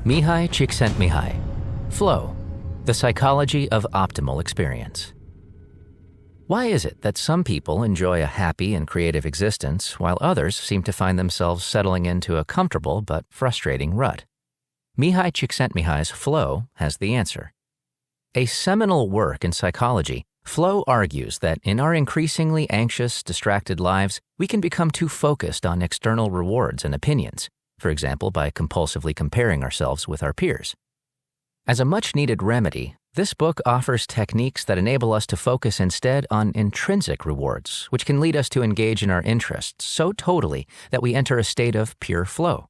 Mihai Csikszentmihalyi. Flow, the psychology of optimal experience. Why is it that some people enjoy a happy and creative existence while others seem to find themselves settling into a comfortable but frustrating rut? Mihai Csikszentmihalyi's Flow has the answer. A seminal work in psychology, Flow argues that in our increasingly anxious, distracted lives, we can become too focused on external rewards and opinions, for example, by compulsively comparing ourselves with our peers. As a much-needed remedy, this book offers techniques that enable us to focus instead on intrinsic rewards, which can lead us to engage in our interests so totally that we enter a state of pure flow.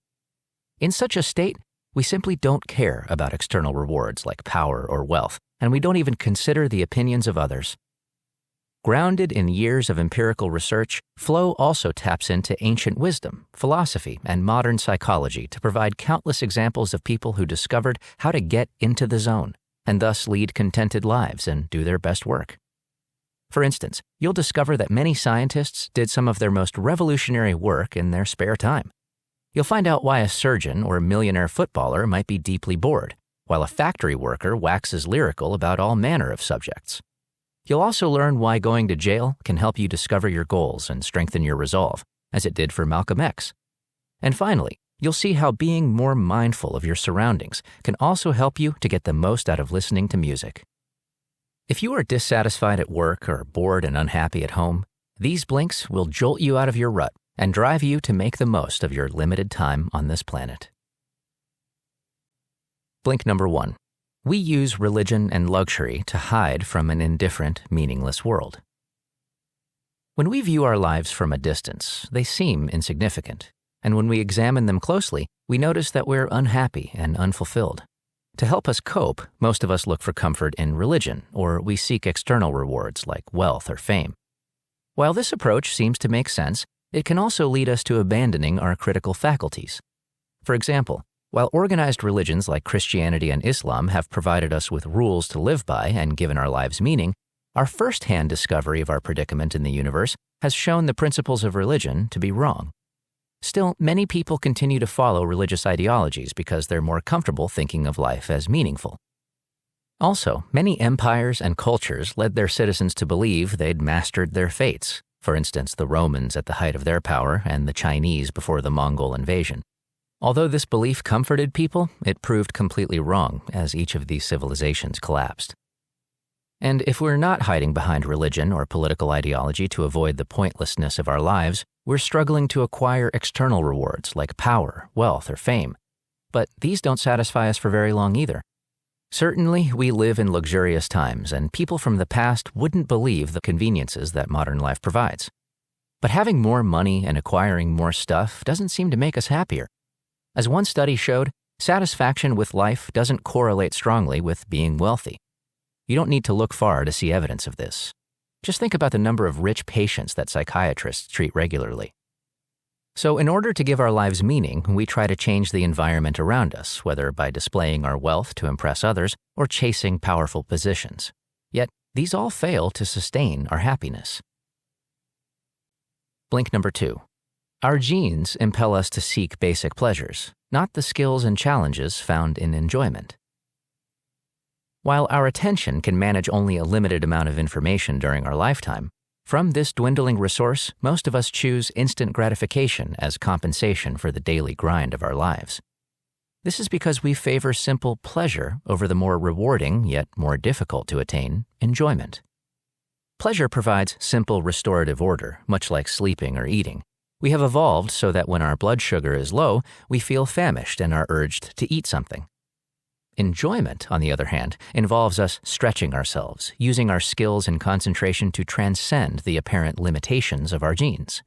In such a state, we simply don't care about external rewards like power or wealth, and we don't even consider the opinions of others. Grounded in years of empirical research, Flow also taps into ancient wisdom, philosophy, and modern psychology to provide countless examples of people who discovered how to get into the zone and thus lead contented lives and do their best work. For instance, you'll discover that many scientists did some of their most revolutionary work in their spare time. You'll find out why a surgeon or millionaire footballer might be deeply bored, while a factory worker waxes lyrical about all manner of subjects. You'll also learn why going to jail can help you discover your goals and strengthen your resolve, as it did for Malcolm X. And finally, you'll see how being more mindful of your surroundings can also help you to get the most out of listening to music. If you are dissatisfied at work or bored and unhappy at home, these blinks will jolt you out of your rut and drive you to make the most of your limited time on this planet. Blink number 1. We use religion and luxury to hide from an indifferent, meaningless world. When we view our lives from a distance, they seem insignificant, and when we examine them closely, we notice that we're unhappy and unfulfilled. To help us cope, most of us look for comfort in religion, or we seek external rewards like wealth or fame. While this approach seems to make sense, it can also lead us to abandoning our critical faculties. For example, while organized religions like Christianity and Islam have provided us with rules to live by and given our lives meaning, our first-hand discovery of our predicament in the universe has shown the principles of religion to be wrong. Still, many people continue to follow religious ideologies because they're more comfortable thinking of life as meaningful. Also, many empires and cultures led their citizens to believe they'd mastered their fates, for instance, the Romans at the height of their power and the Chinese before the Mongol invasion. Although this belief comforted people, it proved completely wrong as each of these civilizations collapsed. And if we're not hiding behind religion or political ideology to avoid the pointlessness of our lives, we're struggling to acquire external rewards like power, wealth, or fame. But these don't satisfy us for very long either. Certainly, we live in luxurious times, and people from the past wouldn't believe the conveniences that modern life provides. But having more money and acquiring more stuff doesn't seem to make us happier. As one study showed, satisfaction with life doesn't correlate strongly with being wealthy. You don't need to look far to see evidence of this. Just think about the number of rich patients that psychiatrists treat regularly. So in order to give our lives meaning, we try to change the environment around us, whether by displaying our wealth to impress others or chasing powerful positions. Yet, these all fail to sustain our happiness. Blink number 2. Our genes impel us to seek basic pleasures, not the skills and challenges found in enjoyment. While our attention can manage only a limited amount of information during our lifetime, from this dwindling resource, most of us choose instant gratification as compensation for the daily grind of our lives. This is because we favor simple pleasure over the more rewarding, yet more difficult to attain, enjoyment. Pleasure provides simple restorative order, much like sleeping or eating. We have evolved so that when our blood sugar is low, we feel famished and are urged to eat something. Enjoyment, on the other hand, involves us stretching ourselves, using our skills and concentration to transcend the apparent limitations of our genes.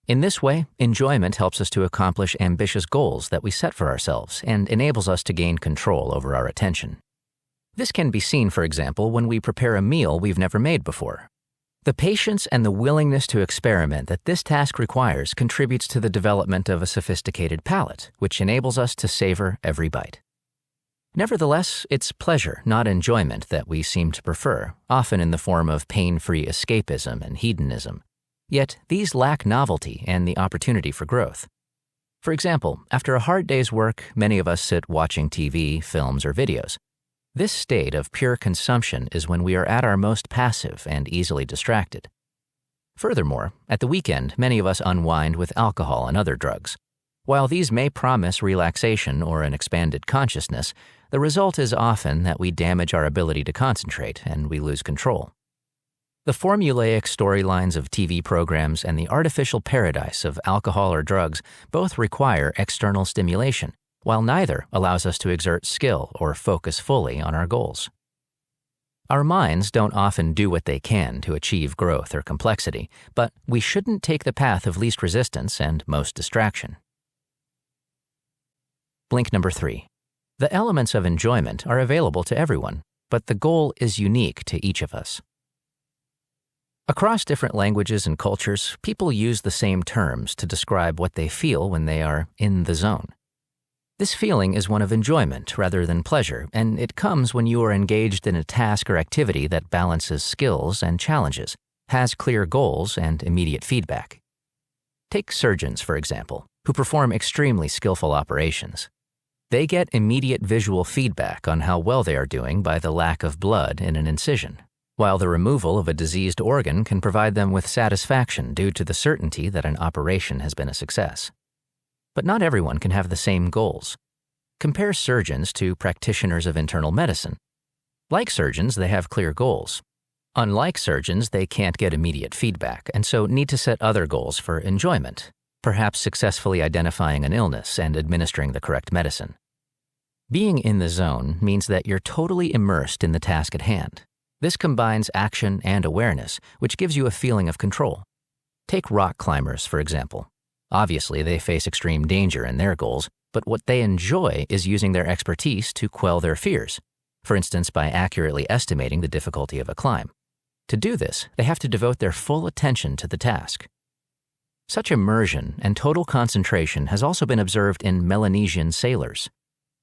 In this way, enjoyment helps us to accomplish ambitious goals that we set for ourselves and enables us to gain control over our attention. This can be seen, for example, when we prepare a meal we've never made before. The patience and the willingness to experiment that this task requires contributes to the development of a sophisticated palate, which enables us to savor every bite. Nevertheless, it's pleasure, not enjoyment, that we seem to prefer, often in the form of pain-free escapism and hedonism. Yet, these lack novelty and the opportunity for growth. For example, after a hard day's work, many of us sit watching TV, films, or videos. This state of pure consumption is when we are at our most passive and easily distracted. Furthermore, at the weekend, many of us unwind with alcohol and other drugs. While these may promise relaxation or an expanded consciousness, the result is often that we damage our ability to concentrate and we lose control. The formulaic storylines of TV programs and the artificial paradise of alcohol or drugs both require external stimulation, while neither allows us to exert skill or focus fully on our goals. Our minds don't often do what they can to achieve growth or complexity, but we shouldn't take the path of least resistance and most distraction. Blink number 3. The elements of enjoyment are available to everyone, but the goal is unique to each of us. Across different languages and cultures, people use the same terms to describe what they feel when they are in the zone. This feeling is one of enjoyment rather than pleasure, and it comes when you are engaged in a task or activity that balances skills and challenges, has clear goals and immediate feedback. Take surgeons, for example, who perform extremely skillful operations. They get immediate visual feedback on how well they are doing by the lack of blood in an incision, while the removal of a diseased organ can provide them with satisfaction due to the certainty that an operation has been a success. But not everyone can have the same goals. Compare surgeons to practitioners of internal medicine. Like surgeons, they have clear goals. Unlike surgeons, they can't get immediate feedback and so need to set other goals for enjoyment, perhaps successfully identifying an illness and administering the correct medicine. Being in the zone means that you're totally immersed in the task at hand. This combines action and awareness, which gives you a feeling of control. Take rock climbers, for example. Obviously, they face extreme danger in their goals, but what they enjoy is using their expertise to quell their fears, for instance, by accurately estimating the difficulty of a climb. To do this, they have to devote their full attention to the task. Such immersion and total concentration has also been observed in Melanesian sailors.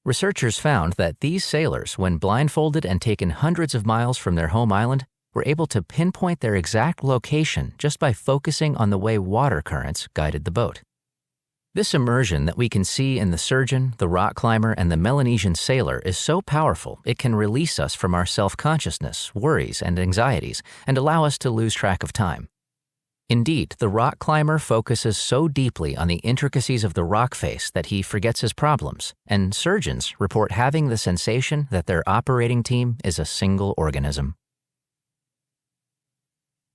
Researchers found that these sailors, when blindfolded and taken hundreds of miles from their home island, were able to pinpoint their exact location just by focusing on the way water currents guided the boat. This immersion that we can see in the surgeon, the rock climber, and the Melanesian sailor is so powerful it can release us from our self-consciousness, worries, and anxieties, and allow us to lose track of time. Indeed, the rock climber focuses so deeply on the intricacies of the rock face that he forgets his problems, and surgeons report having the sensation that their operating team is a single organism.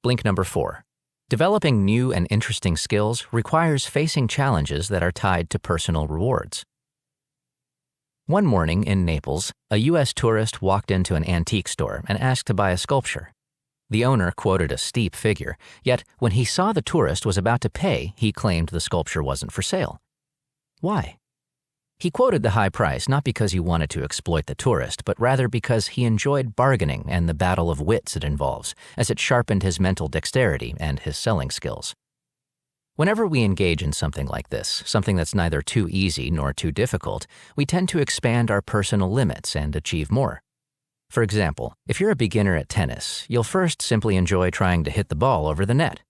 Blink number 4. Developing new and interesting skills requires facing challenges that are tied to personal rewards. One morning in Naples, a U.S. tourist walked into an antique store and asked to buy a sculpture. The owner quoted a steep figure, yet when he saw the tourist was about to pay, he claimed the sculpture wasn't for sale. Why? He quoted the high price not because he wanted to exploit the tourist, but rather because he enjoyed bargaining and the battle of wits it involves, as it sharpened his mental dexterity and his selling skills. Whenever we engage in something like this, something that's neither too easy nor too difficult, we tend to expand our personal limits and achieve more. For example, if you're a beginner at tennis, you'll first simply enjoy trying to hit the ball over the net.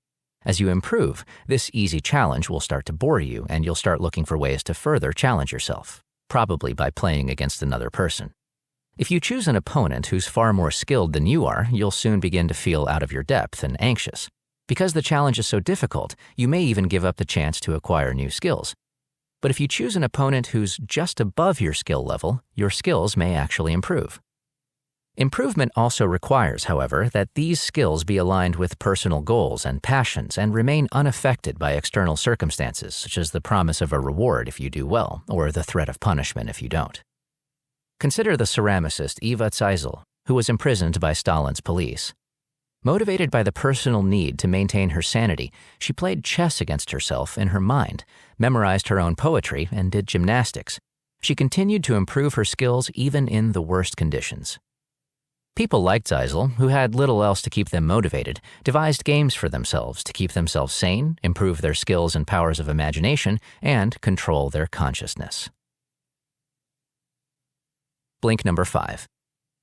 As you improve, this easy challenge will start to bore you, and you'll start looking for ways to further challenge yourself, probably by playing against another person. If you choose an opponent who's far more skilled than you are, you'll soon begin to feel out of your depth and anxious. Because the challenge is so difficult, you may even give up the chance to acquire new skills. But if you choose an opponent who's just above your skill level, your skills may actually improve. Improvement also requires, however, that these skills be aligned with personal goals and passions and remain unaffected by external circumstances, such as the promise of a reward if you do well, or the threat of punishment if you don't. Consider the ceramicist Eva Zeisel, who was imprisoned by Stalin's police. Motivated by the personal need to maintain her sanity, she played chess against herself in her mind, memorized her own poetry, and did gymnastics. She continued to improve her skills even in the worst conditions. People like Zeisel, who had little else to keep them motivated, devised games for themselves to keep themselves sane, improve their skills and powers of imagination, and control their consciousness. Blink number 5.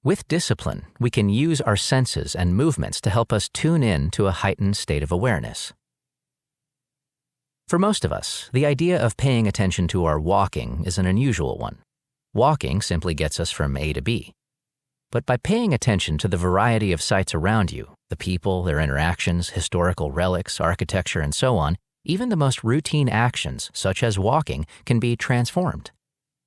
With discipline, we can use our senses and movements to help us tune in to a heightened state of awareness. For most of us, the idea of paying attention to our walking is an unusual one. Walking simply gets us from A to B. But by paying attention to the variety of sights around you, the people, their interactions, historical relics, architecture, and so on, even the most routine actions, such as walking, can be transformed.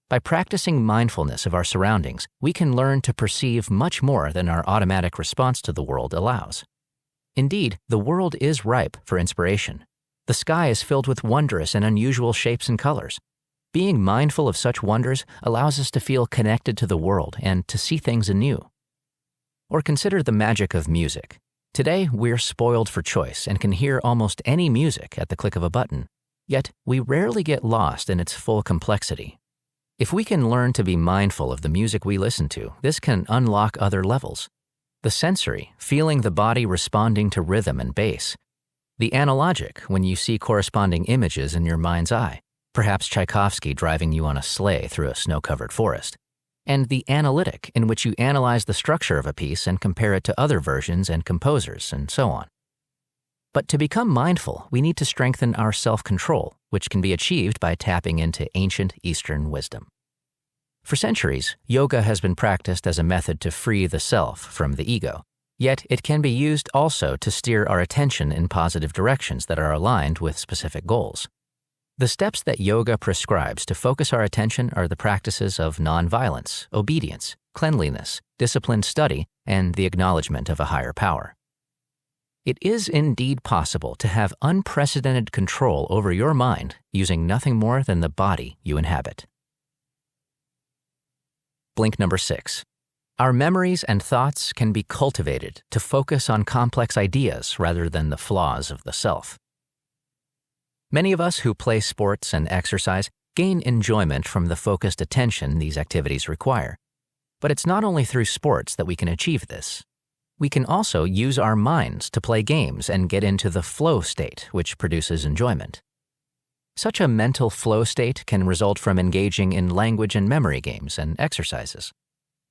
By practicing mindfulness of our surroundings, we can learn to perceive much more than our automatic response to the world allows. Indeed, the world is ripe for inspiration. The sky is filled with wondrous and unusual shapes and colors. Being mindful of such wonders allows us to feel connected to the world and to see things anew. Or consider the magic of music. Today, we're spoiled for choice and can hear almost any music at the click of a button. Yet, we rarely get lost in its full complexity. If we can learn to be mindful of the music we listen to, this can unlock other levels. The sensory, feeling the body responding to rhythm and bass. The analogic, when you see corresponding images in your mind's eye, perhaps Tchaikovsky driving you on a sleigh through a snow-covered forest. And the analytic, in which you analyze the structure of a piece and compare it to other versions and composers, and so on. But to become mindful, we need to strengthen our self-control, which can be achieved by tapping into ancient Eastern wisdom. For centuries, yoga has been practiced as a method to free the self from the ego, yet it can be used also to steer our attention in positive directions that are aligned with specific goals. The steps that yoga prescribes to focus our attention are the practices of nonviolence, obedience, cleanliness, disciplined study, and the acknowledgement of a higher power. It is indeed possible to have unprecedented control over your mind using nothing more than the body you inhabit. Blink number 6. Our memories and thoughts can be cultivated to focus on complex ideas rather than the flaws of the self. Many of us who play sports and exercise gain enjoyment from the focused attention these activities require. But it's not only through sports that we can achieve this. We can also use our minds to play games and get into the flow state, which produces enjoyment. Such a mental flow state can result from engaging in language and memory games and exercises.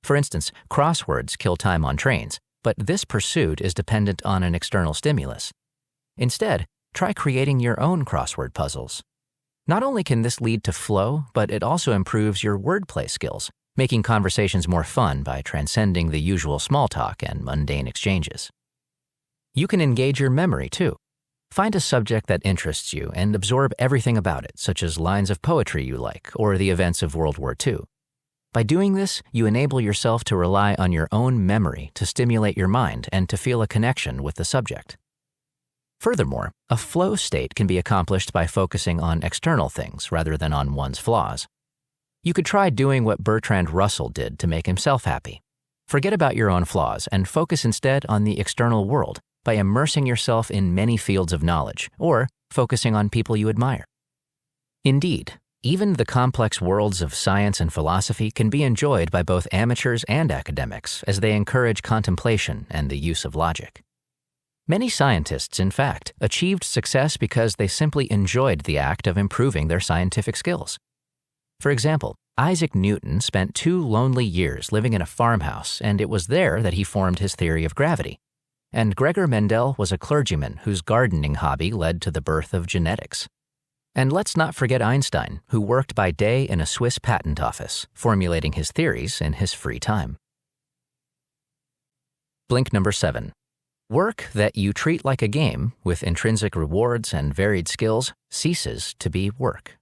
For instance, crosswords kill time on trains, but this pursuit is dependent on an external stimulus. Instead, try creating your own crossword puzzles. Not only can this lead to flow, but it also improves your wordplay skills, making conversations more fun by transcending the usual small talk and mundane exchanges. You can engage your memory, too. Find a subject that interests you and absorb everything about it, such as lines of poetry you like or the events of World War II. By doing this, you enable yourself to rely on your own memory to stimulate your mind and to feel a connection with the subject. Furthermore, a flow state can be accomplished by focusing on external things rather than on one's flaws. You could try doing what Bertrand Russell did to make himself happy. Forget about your own flaws and focus instead on the external world by immersing yourself in many fields of knowledge or focusing on people you admire. Indeed, even the complex worlds of science and philosophy can be enjoyed by both amateurs and academics as they encourage contemplation and the use of logic. Many scientists, in fact, achieved success because they simply enjoyed the act of improving their scientific skills. For example, Isaac Newton spent 2 lonely years living in a farmhouse, and it was there that he formed his theory of gravity. And Gregor Mendel was a clergyman whose gardening hobby led to the birth of genetics. And let's not forget Einstein, who worked by day in a Swiss patent office, formulating his theories in his free time. Blink number 7. Work that you treat like a game, with intrinsic rewards and varied skills, ceases to be work.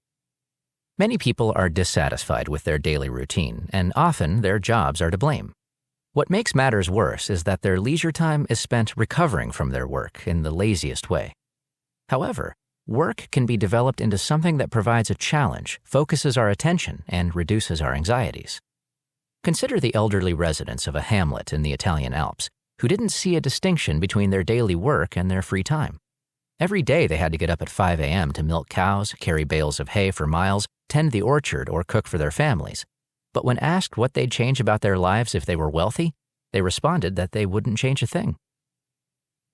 Many people are dissatisfied with their daily routine, and often their jobs are to blame. What makes matters worse is that their leisure time is spent recovering from their work in the laziest way. However, work can be developed into something that provides a challenge, focuses our attention, and reduces our anxieties. Consider the elderly residents of a hamlet in the Italian Alps, who didn't see a distinction between their daily work and their free time. Every day they had to get up at 5 a.m. to milk cows, carry bales of hay for miles, tend the orchard, or cook for their families. But when asked what they'd change about their lives if they were wealthy, they responded that they wouldn't change a thing.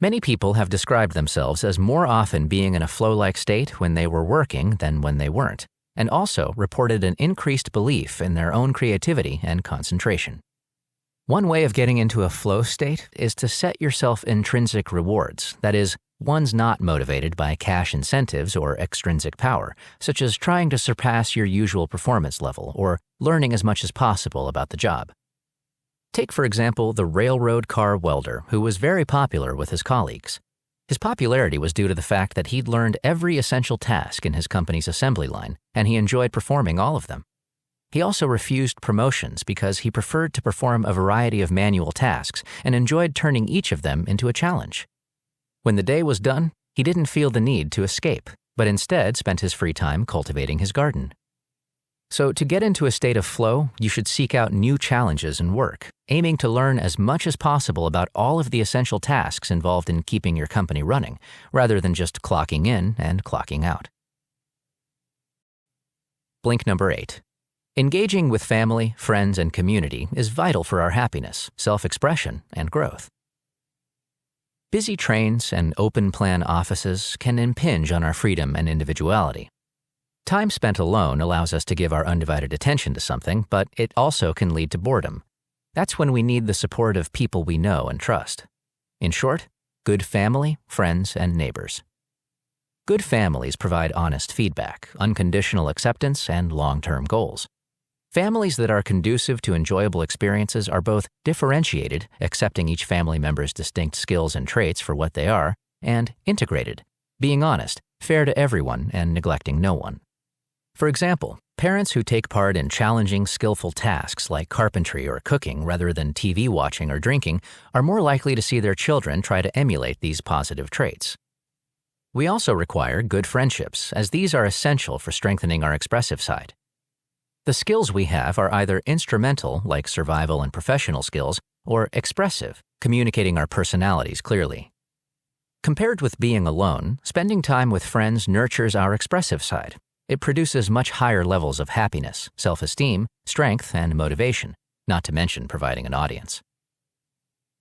Many people have described themselves as more often being in a flow-like state when they were working than when they weren't, and also reported an increased belief in their own creativity and concentration. One way of getting into a flow state is to set yourself intrinsic rewards, that is, One's not motivated by cash incentives or extrinsic power, such as trying to surpass your usual performance level or learning as much as possible about the job. Take, for example, the railroad car welder who was very popular with his colleagues. His popularity was due to the fact that he'd learned every essential task in his company's assembly line, and he enjoyed performing all of them. He also refused promotions because he preferred to perform a variety of manual tasks and enjoyed turning each of them into a challenge. When the day was done, he didn't feel the need to escape, but instead spent his free time cultivating his garden. So to get into a state of flow, you should seek out new challenges in work, aiming to learn as much as possible about all of the essential tasks involved in keeping your company running, rather than just clocking in and clocking out. Blink number 8. Engaging with family, friends, and community is vital for our happiness, self-expression, and growth. Busy trains and open-plan offices can impinge on our freedom and individuality. Time spent alone allows us to give our undivided attention to something, but it also can lead to boredom. That's when we need the support of people we know and trust. In short, good family, friends, and neighbors. Good families provide honest feedback, unconditional acceptance, and long-term goals. Families that are conducive to enjoyable experiences are both differentiated, accepting each family member's distinct skills and traits for what they are, and integrated, being honest, fair to everyone, and neglecting no one. For example, parents who take part in challenging, skillful tasks like carpentry or cooking rather than TV watching or drinking are more likely to see their children try to emulate these positive traits. We also require good friendships, as these are essential for strengthening our expressive side. The skills we have are either instrumental, like survival and professional skills, or expressive, communicating our personalities clearly. Compared with being alone, spending time with friends nurtures our expressive side. It produces much higher levels of happiness, self-esteem, strength, and motivation, not to mention providing an audience.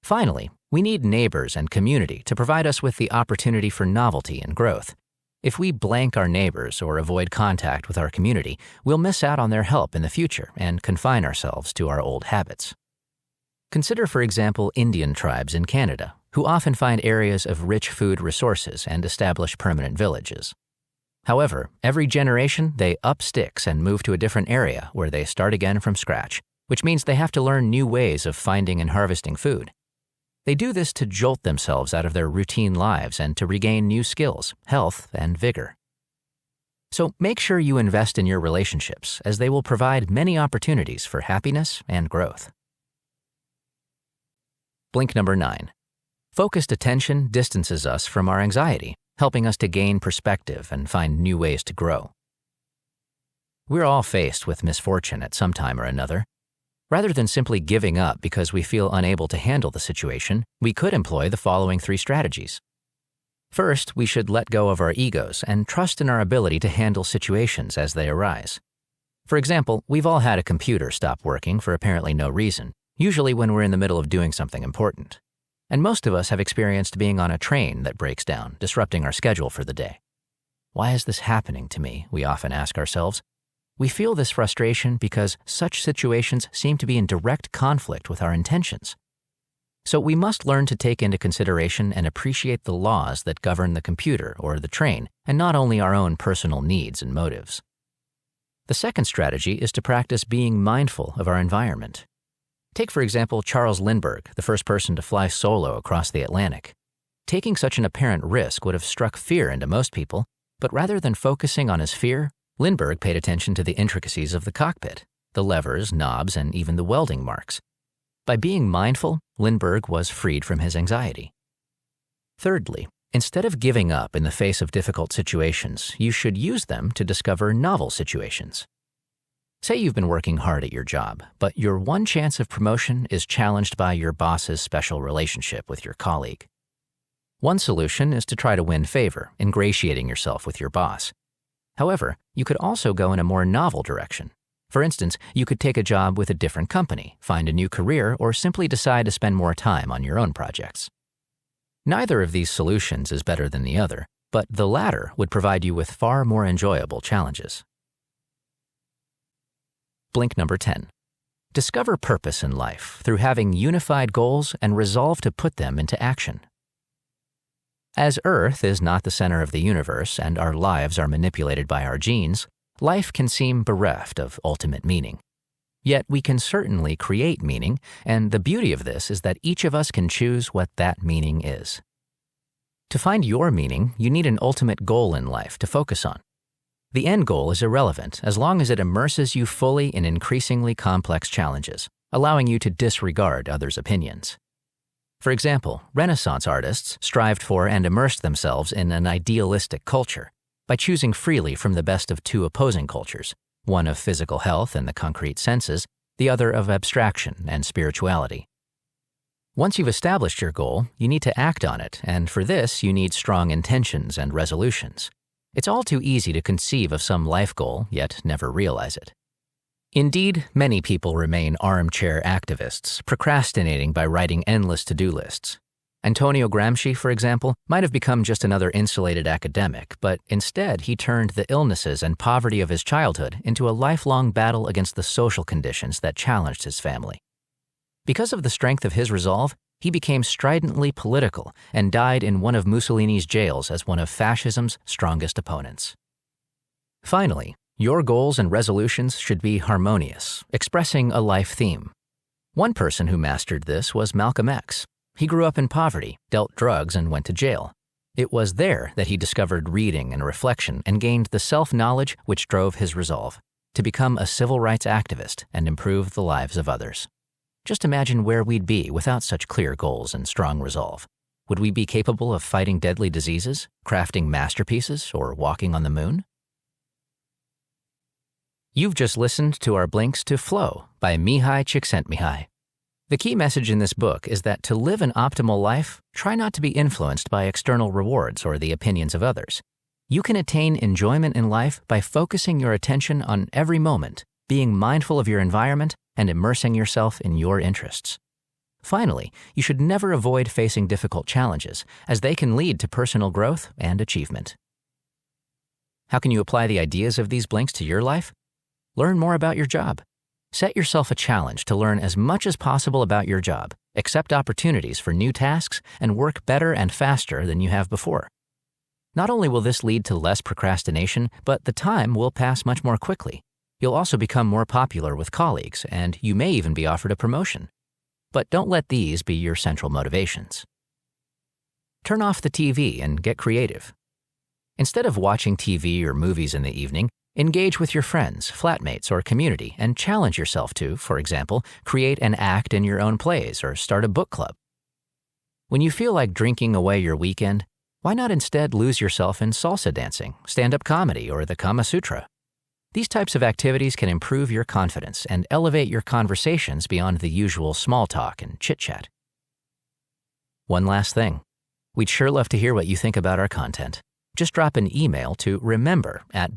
Finally, we need neighbors and community to provide us with the opportunity for novelty and growth. If we blank our neighbors or avoid contact with our community, we'll miss out on their help in the future and confine ourselves to our old habits. Consider, for example, Indian tribes in Canada, who often find areas of rich food resources and establish permanent villages. However, every generation, they up sticks and move to a different area where they start again from scratch, which means they have to learn new ways of finding and harvesting food. They do this to jolt themselves out of their routine lives and to regain new skills, health, and vigor. So make sure you invest in your relationships, as they will provide many opportunities for happiness and growth. Blink number 9. Focused attention distances us from our anxiety, helping us to gain perspective and find new ways to grow. We're all faced with misfortune at some time or another. Rather than simply giving up because we feel unable to handle the situation, we could employ the following 3 strategies. First, we should let go of our egos and trust in our ability to handle situations as they arise. For example, we've all had a computer stop working for apparently no reason, usually when we're in the middle of doing something important. And most of us have experienced being on a train that breaks down, disrupting our schedule for the day. Why is this happening to me? We often ask ourselves. We feel this frustration because such situations seem to be in direct conflict with our intentions. So we must learn to take into consideration and appreciate the laws that govern the computer or the train, and not only our own personal needs and motives. The second strategy is to practice being mindful of our environment. Take, for example, Charles Lindbergh, the first person to fly solo across the Atlantic. Taking such an apparent risk would have struck fear into most people, but rather than focusing on his fear, Lindbergh paid attention to the intricacies of the cockpit, the levers, knobs, and even the welding marks. By being mindful, Lindbergh was freed from his anxiety. Thirdly, instead of giving up in the face of difficult situations, you should use them to discover novel situations. Say you've been working hard at your job, but your one chance of promotion is challenged by your boss's special relationship with your colleague. One solution is to try to win favor, ingratiating yourself with your boss. However, you could also go in a more novel direction. For instance, you could take a job with a different company, find a new career, or simply decide to spend more time on your own projects. Neither of these solutions is better than the other, but the latter would provide you with far more enjoyable challenges. Blink number 10. Discover purpose in life through having unified goals and resolve to put them into action. As Earth is not the center of the universe and our lives are manipulated by our genes, life can seem bereft of ultimate meaning. Yet we can certainly create meaning, and the beauty of this is that each of us can choose what that meaning is. To find your meaning, you need an ultimate goal in life to focus on. The end goal is irrelevant as long as it immerses you fully in increasingly complex challenges, allowing you to disregard others' opinions. For example, Renaissance artists strived for and immersed themselves in an idealistic culture by choosing freely from the best of two opposing cultures, one of physical health and the concrete senses, the other of abstraction and spirituality. Once you've established your goal, you need to act on it, and for this you need strong intentions and resolutions. It's all too easy to conceive of some life goal, yet never realize it. Indeed, many people remain armchair activists, procrastinating by writing endless to-do lists. Antonio Gramsci, for example, might have become just another insulated academic, but instead he turned the illnesses and poverty of his childhood into a lifelong battle against the social conditions that challenged his family. Because of the strength of his resolve, he became stridently political and died in one of Mussolini's jails as one of fascism's strongest opponents. Finally, your goals and resolutions should be harmonious, expressing a life theme. One person who mastered this was Malcolm X. He grew up in poverty, dealt drugs, and went to jail. It was there that he discovered reading and reflection and gained the self-knowledge which drove his resolve to become a civil rights activist and improve the lives of others. Just imagine where we'd be without such clear goals and strong resolve. Would we be capable of fighting deadly diseases, crafting masterpieces, or walking on the moon? You've just listened to our Blinks to Flow by Mihai Csikszentmihalyi. The key message in this book is that to live an optimal life, try not to be influenced by external rewards or the opinions of others. You can attain enjoyment in life by focusing your attention on every moment, being mindful of your environment, and immersing yourself in your interests. Finally, you should never avoid facing difficult challenges, as they can lead to personal growth and achievement. How can you apply the ideas of these Blinks to your life? Learn more about your job. Set yourself a challenge to learn as much as possible about your job, accept opportunities for new tasks, and work better and faster than you have before. Not only will this lead to less procrastination, but the time will pass much more quickly. You'll also become more popular with colleagues, and you may even be offered a promotion. But don't let these be your central motivations. Turn off the TV and get creative. Instead of watching TV or movies in the evening, engage with your friends, flatmates, or community and challenge yourself to, for example, create an act in your own plays or start a book club. When you feel like drinking away your weekend, why not instead lose yourself in salsa dancing, stand-up comedy, or the Kama Sutra? These types of activities can improve your confidence and elevate your conversations beyond the usual small talk and chit-chat. One last thing. We'd sure love to hear what you think about our content. Just drop an email to remember@